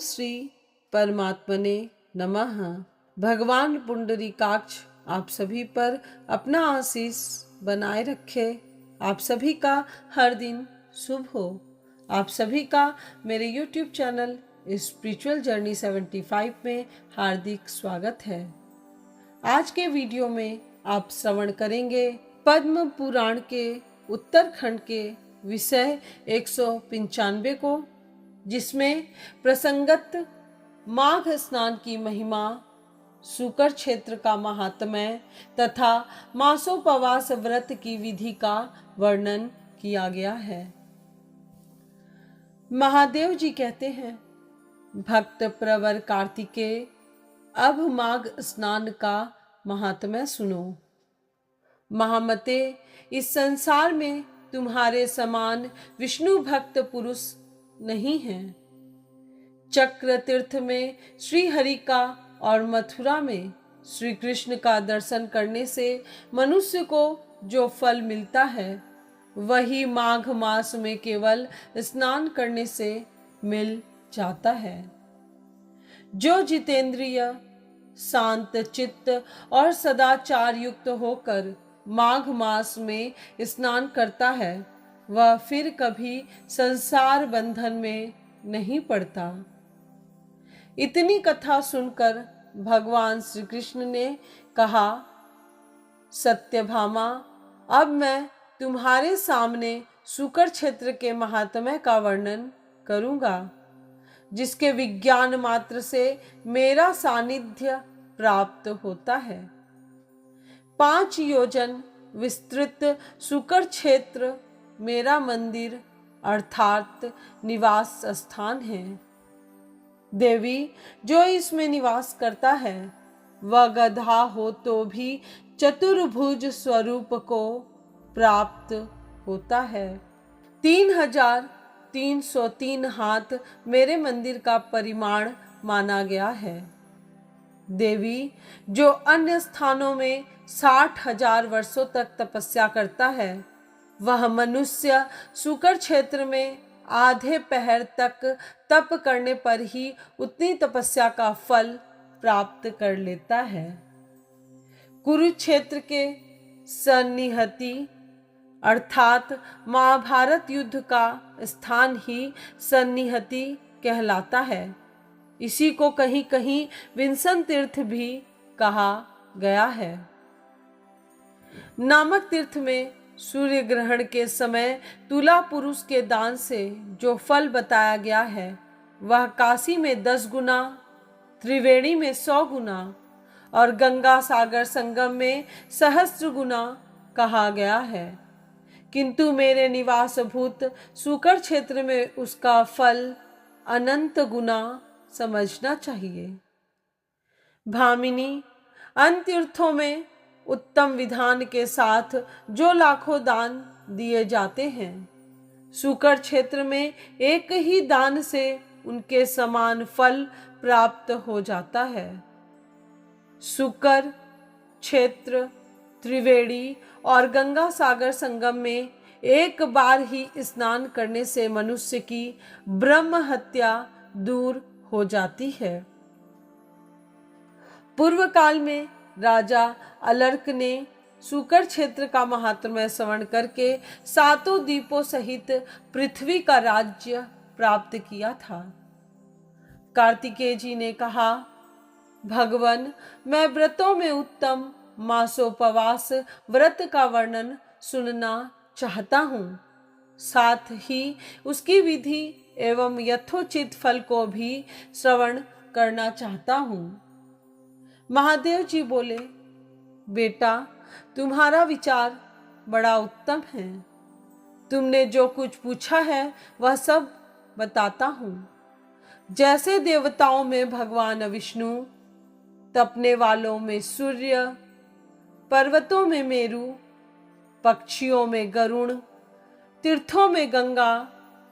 श्री परमात्मने नमः। भगवान पुंडरीकाक्ष आप सभी पर अपना आशीष बनाए रखे। आप सभी का हर दिन शुभ हो। आप सभी का मेरे YouTube चैनल स्पिरिचुअल जर्नी 75 में हार्दिक स्वागत है। आज के वीडियो में आप श्रवण करेंगे पद्म पुराण के उत्तरखंड के विषय 195 को, जिसमें प्रसंगत माघ स्नान की महिमा, शुकर क्षेत्र का महात्म्य तथा मासोपवास व्रत की विधि का वर्णन किया गया है। महादेव जी कहते हैं, भक्त प्रवर कार्तिकेय, अब माघ स्नान का महात्म्य सुनो। महामते, इस संसार में तुम्हारे समान विष्णु भक्त पुरुष नहीं है। चक्र तीर्थ में श्री हरि का और मथुरा में श्री कृष्ण का दर्शन करने से मनुष्य को जो फल मिलता है, वही माघ मास में केवल स्नान करने से मिल जाता है। जो जितेंद्रिय, शांत चित्त और सदाचार युक्त होकर माघ मास में स्नान करता है, वह फिर कभी संसार बंधन में नहीं पड़ता। इतनी कथा सुनकर भगवान श्री कृष्ण ने कहा, सत्यभामा, अब मैं तुम्हारे सामने शुकर क्षेत्र के महात्म्य का वर्णन करूंगा, जिसके विज्ञान मात्र से मेरा सानिध्य प्राप्त होता है। 5 योजन विस्तृत शुकर क्षेत्र मेरा मंदिर अर्थात निवास स्थान है। देवी, जो इसमें निवास करता है, वह गधा हो तो भी चतुर्भुज स्वरूप को प्राप्त होता है। 3303 हाथ मेरे मंदिर का परिमाण माना गया है। देवी, जो अन्य स्थानों में 60,000 वर्षों तक तपस्या करता है, वह मनुष्य शुकर क्षेत्र में आधे पहर तक तप करने पर ही उतनी तपस्या का फल प्राप्त कर लेता है। कुरुक्षेत्र के सन्निहति अर्थात महाभारत युद्ध का स्थान ही सन्निहति कहलाता है। इसी को कहीं कहीं विंसन तीर्थ भी कहा गया है। नामक तीर्थ में सूर्य ग्रहण के समय तुला पुरुष के दान से जो फल बताया गया है, वह काशी में 10 गुना, त्रिवेणी में 100 गुना और गंगा सागर संगम में सहस्त्र गुना कहा गया है। किंतु मेरे निवास भूत शुकर क्षेत्र में उसका फल अनंत गुना समझना चाहिए। भामिनी, अन्य तीर्थों में उत्तम विधान के साथ जो लाखों दान दिए जाते हैं, शुकर क्षेत्र में एक ही दान से उनके समान फल प्राप्त हो जाता है। शुकर क्षेत्र, त्रिवेणी और गंगा सागर संगम में एक बार ही स्नान करने से मनुष्य की ब्रह्म हत्या दूर हो जाती है। पूर्व काल में राजा अलर्क ने शुकर क्षेत्र का महात्म्य श्रवण करके 7 द्वीपों सहित पृथ्वी का राज्य प्राप्त किया था। कार्तिकेय जी ने कहा, भगवान, मैं व्रतों में उत्तम मासोपवास व्रत का वर्णन सुनना चाहता हूँ, साथ ही उसकी विधि एवं यथोचित फल को भी श्रवण करना चाहता हूँ। महादेव जी बोले, बेटा, तुम्हारा विचार बड़ा उत्तम है। तुमने जो कुछ पूछा है वह सब बताता हूँ। जैसे देवताओं में भगवान विष्णु, तपने वालों में सूर्य, पर्वतों में मेरु, पक्षियों में गरुण, तीर्थों में गंगा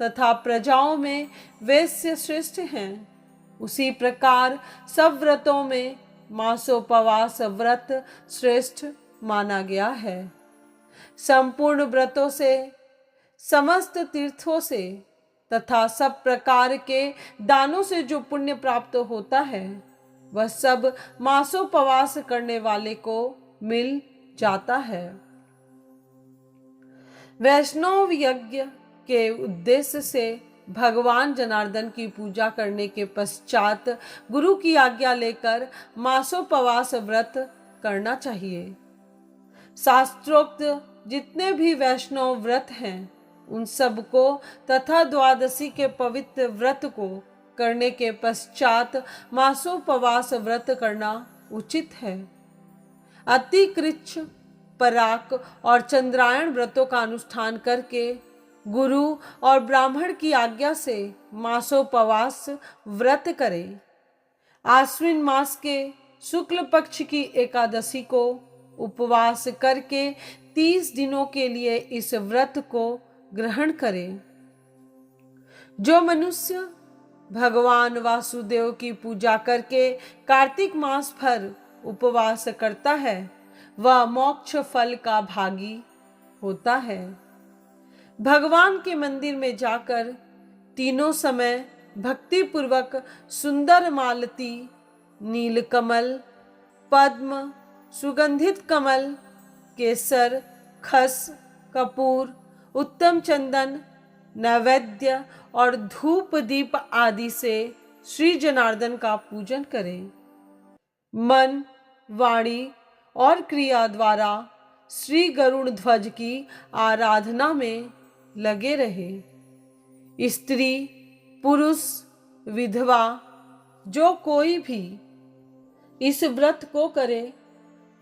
तथा प्रजाओं में वैश्य श्रेष्ठ हैं, उसी प्रकार सब व्रतों में मासोपवास व्रत श्रेष्ठ माना गया है। संपूर्ण व्रतों से, समस्त तीर्थों से तथा सब प्रकार के दानों से जो पुण्य प्राप्त होता है वह सब मासोपवास करने वाले को मिल जाता है। वैष्णव यज्ञ के उद्देश्य से भगवान जनार्दन की पूजा करने के पश्चात गुरु की आज्ञा लेकर मासोपवास व्रत करना चाहिए। शास्त्रोक्त जितने भी वैष्णव व्रत हैं उन सबको तथा द्वादशी के पवित्र व्रत को करने के पश्चात मासोपवास व्रत करना उचित है। अतिकृच्छ, पराक और चंद्रायण व्रतों का अनुष्ठान करके गुरु और ब्राह्मण की आज्ञा से मासोपवास व्रत करें। आश्विन मास के शुक्ल पक्ष की एकादशी को उपवास करके 30 दिनों के लिए इस व्रत को ग्रहण करें। जो मनुष्य भगवान वासुदेव की पूजा करके कार्तिक मास भर उपवास करता है वह मोक्ष फल का भागी होता है। भगवान के मंदिर में जाकर तीनों समय भक्ति पूर्वक सुंदर मालती, नीलकमल, पद्म, सुगंधित कमल, केसर, खस, कपूर, उत्तम चंदन, नैवेद्य और धूप दीप आदि से श्री जनार्दन का पूजन करें। मन, वाणी और क्रिया द्वारा श्री गरुड़ ध्वज की आराधना में लगे रहे। स्त्री, पुरुष, विधवा जो कोई भी इस व्रत को करे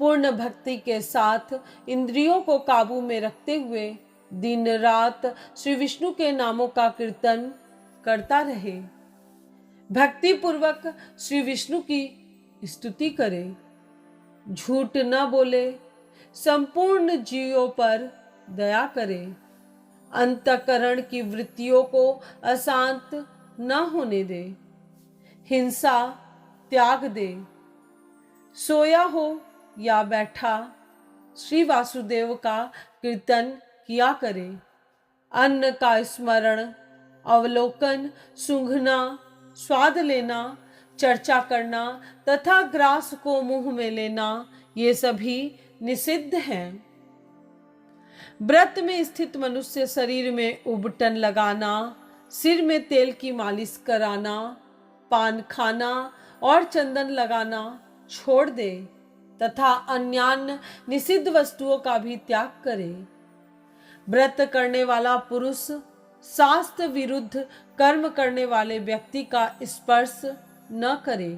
पूर्ण भक्ति के साथ इंद्रियों को काबू में रखते हुए दिन रात श्री विष्णु के नामों का कीर्तन करता रहे। भक्ति पूर्वक श्री विष्णु की स्तुति करे, झूठ न बोले, संपूर्ण जीवों पर दया करे, अंतःकरण की वृत्तियों को अशांत न होने दे, हिंसा त्याग दे, सोया हो या बैठा श्री वासुदेव का कीर्तन किया करे, अन्न का स्मरण, अवलोकन, सूंघना, स्वाद लेना, चर्चा करना तथा ग्रास को मुंह में लेना ये सभी निषिद्ध हैं। व्रत में स्थित मनुष्य शरीर में उबटन लगाना, सिर में तेल की मालिश कराना, पान खाना और चंदन लगाना छोड़ दे तथा अन्यान्य निषिद्ध वस्तुओं का भी त्याग करे। व्रत करने वाला पुरुष शास्त्र विरुद्ध कर्म करने वाले व्यक्ति का स्पर्श न करे,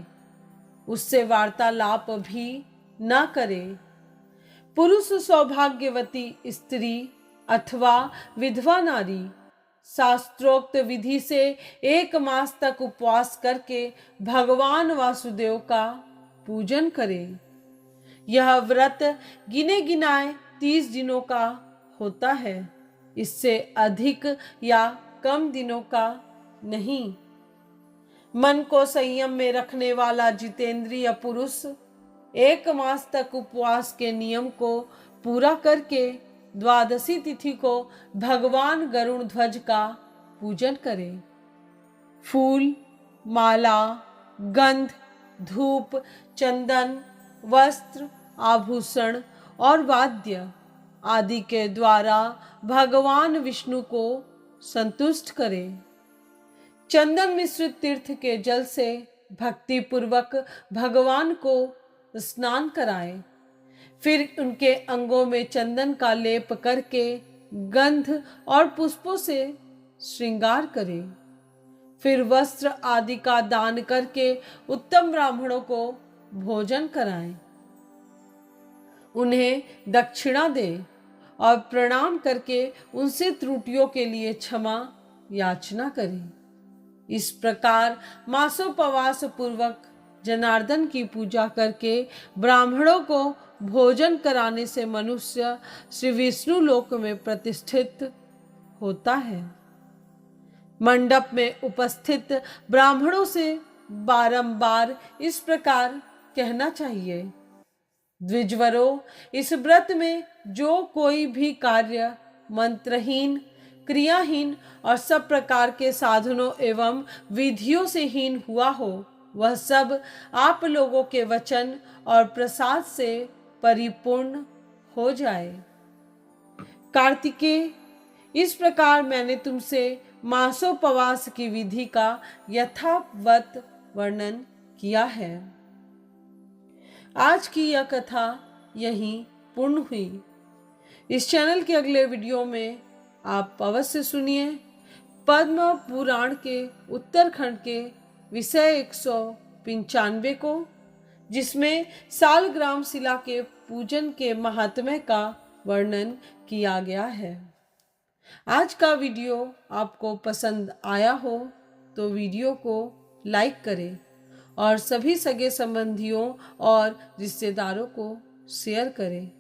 उससे वार्तालाप भी न करे। पुरुष सौभाग्यवती स्त्री अथवा विधवा नारी शास्त्रोक्त विधि से 1 मास तक उपवास करके भगवान वासुदेव का पूजन करे। यह व्रत गिने गिनाए 30 दिनों का होता है, इससे अधिक या कम दिनों का नहीं। मन को संयम में रखने वाला जितेंद्रिय पुरुष 1 मास तक उपवास के नियम को पूरा करके द्वादशी तिथि को भगवान गरुड़ ध्वज का पूजन करे। फूल, माला, गंध, धूप, चंदन, वस्त्र, आभूषण और वाद्य आदि के द्वारा भगवान विष्णु को संतुष्ट करे। चंदन मिश्रित तीर्थ के जल से भक्ति पूर्वक भगवान को स्नान कराएं। फिर उनके अंगों में चंदन का लेप करके गंध और पुष्पों से श्रृंगार करें। फिर वस्त्र आदि का दान करके उत्तम ब्राह्मणों को भोजन कराएं। उन्हें दक्षिणा दें और प्रणाम करके उनसे त्रुटियों के लिए क्षमा याचना करें। इस प्रकार मासोपवास पूर्वक जनार्दन की पूजा करके ब्राह्मणों को भोजन कराने से मनुष्य श्री विष्णु लोक में प्रतिष्ठित होता है। मंडप में उपस्थित ब्राह्मणों से बारंबार इस प्रकार कहना चाहिए, द्विजवरों, इस व्रत में जो कोई भी कार्य मंत्रहीन, क्रियाहीन और सब प्रकार के साधनों एवं विधियों से हीन हुआ हो, वह सब आप लोगों के वचन और प्रसाद से परिपूर्ण हो जाए। कार्तिकेय, इस प्रकार मैंने तुमसे मासोपवास की विधि का यथावत वर्णन किया है। आज की यह कथा यहीं पूर्ण हुई। इस चैनल के अगले वीडियो में आप अवश्य सुनिए पद्म पुराण के उत्तरखंड के विषय 195 को, जिसमें सालग्राम शिला के पूजन के महात्म्य का वर्णन किया गया है। आज का वीडियो आपको पसंद आया हो तो वीडियो को लाइक करें और सभी सगे संबंधियों और रिश्तेदारों को शेयर करें।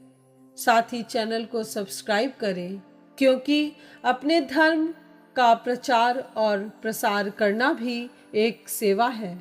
साथ ही चैनल को सब्सक्राइब करें, क्योंकि अपने धर्म का प्रचार और प्रसार करना भी एक सेवा है।